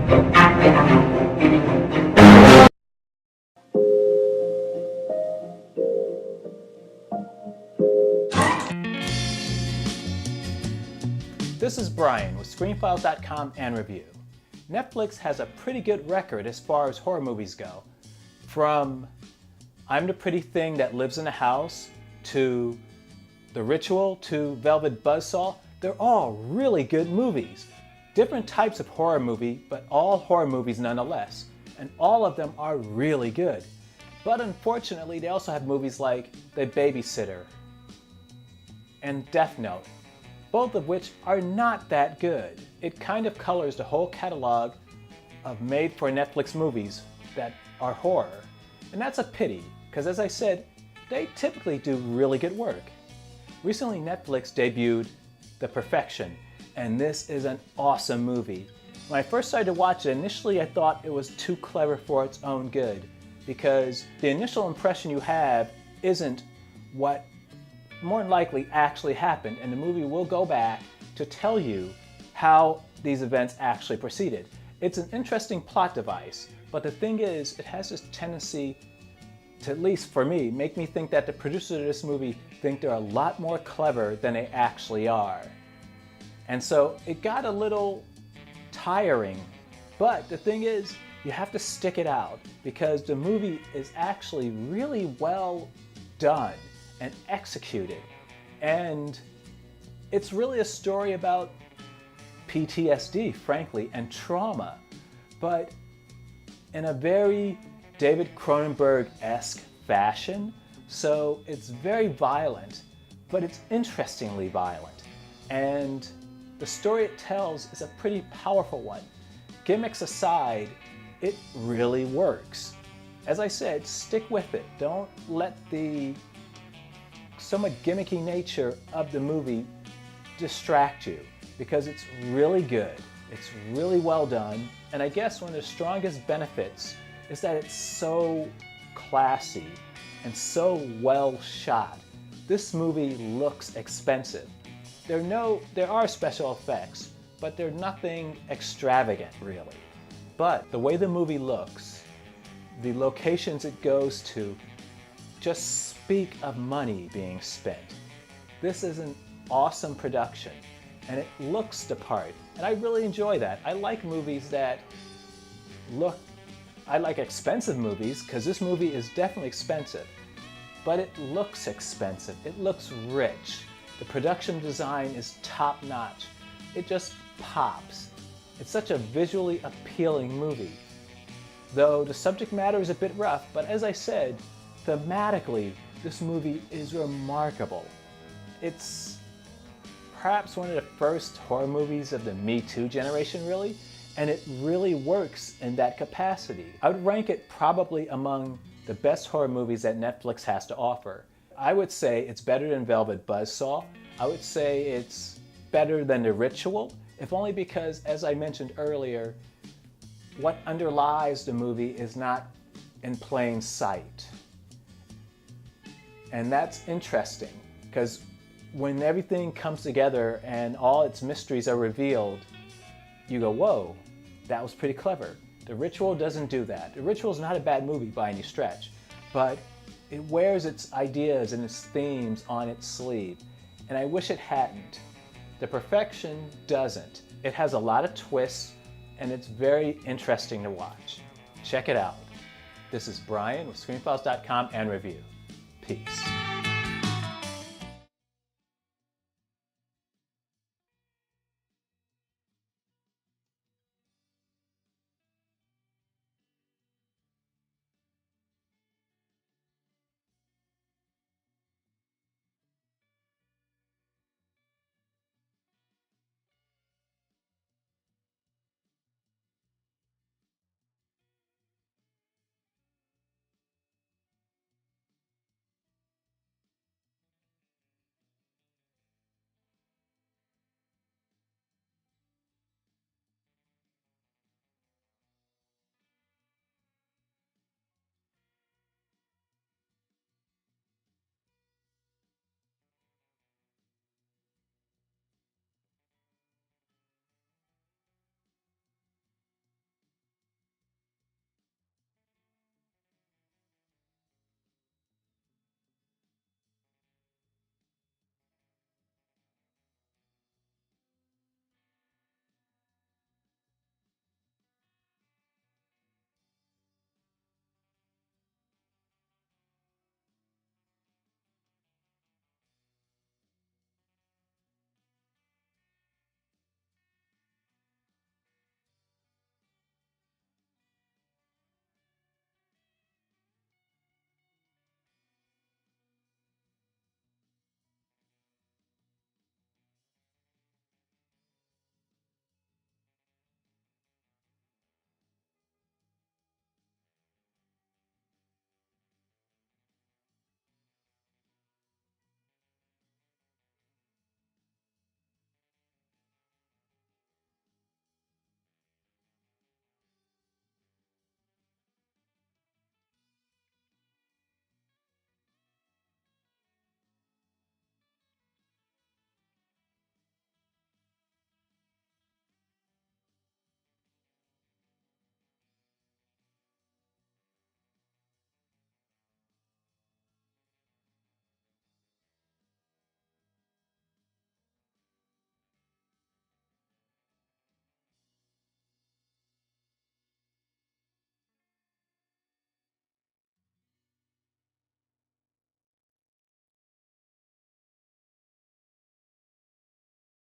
This is Brian with ScreenFiles.com and Review. Netflix has a pretty good record as far as horror movies go. From I'm the Pretty Thing That Lives in the House to The Ritual to Velvet Buzzsaw, they're all really good movies. Different types of horror movie, but all horror movies nonetheless. And all of them are really good. But unfortunately, they also have movies like The Babysitter and Death Note, both of which are not that good. It kind of colors the whole catalog of made-for-Netflix movies that are horror. And that's a pity, because as I said, they typically do really good work. Recently, Netflix debuted The Perfection, and this is an awesome movie. When I first started to watch it, initially I thought it was too clever for its own good, because the initial impression you have isn't what more than likely actually happened, and the movie will go back to tell you how these events actually proceeded. It's an interesting plot device, but the thing is, it has this tendency to, at least for me, make me think that the producers of this movie think they're a lot more clever than they actually are. And so it got a little tiring, but the thing is, you have to stick it out because the movie is actually really well done and executed. And it's really a story about PTSD, frankly, and trauma, but in a very David Cronenberg-esque fashion. So it's very violent, but it's interestingly violent. And the story it tells is a pretty powerful one. Gimmicks aside, it really works. As I said, stick with it. Don't let the somewhat gimmicky nature of the movie distract you, because it's really good. It's really well done. And I guess one of the strongest benefits is that it's so classy and so well shot. This movie looks expensive. There are special effects, but they're nothing extravagant really. But the way the movie looks, the locations it goes to, just speak of money being spent. This is an awesome production, and it looks the part, and I really enjoy that. I like movies that look, I like expensive movies, because this movie is definitely expensive, but it looks expensive. It looks rich. The production design is top-notch. It just pops. It's such a visually appealing movie. Though the subject matter is a bit rough, but as I said, thematically, this movie is remarkable. It's perhaps one of the first horror movies of the Me Too generation, really, and it really works in that capacity. I would rank it probably among the best horror movies that Netflix has to offer. I would say it's better than Velvet Buzzsaw. I would say it's better than The Ritual, if only because, as I mentioned earlier, what underlies the movie is not in plain sight. And that's interesting, because when everything comes together and all its mysteries are revealed, you go, whoa, that was pretty clever. The Ritual doesn't do that. The Ritual is not a bad movie by any stretch, but it wears its ideas and its themes on its sleeve, and I wish it hadn't. The Perfection doesn't. It has a lot of twists, and it's very interesting to watch. Check it out. This is Brian with ScreenFiles.com and Review. Peace.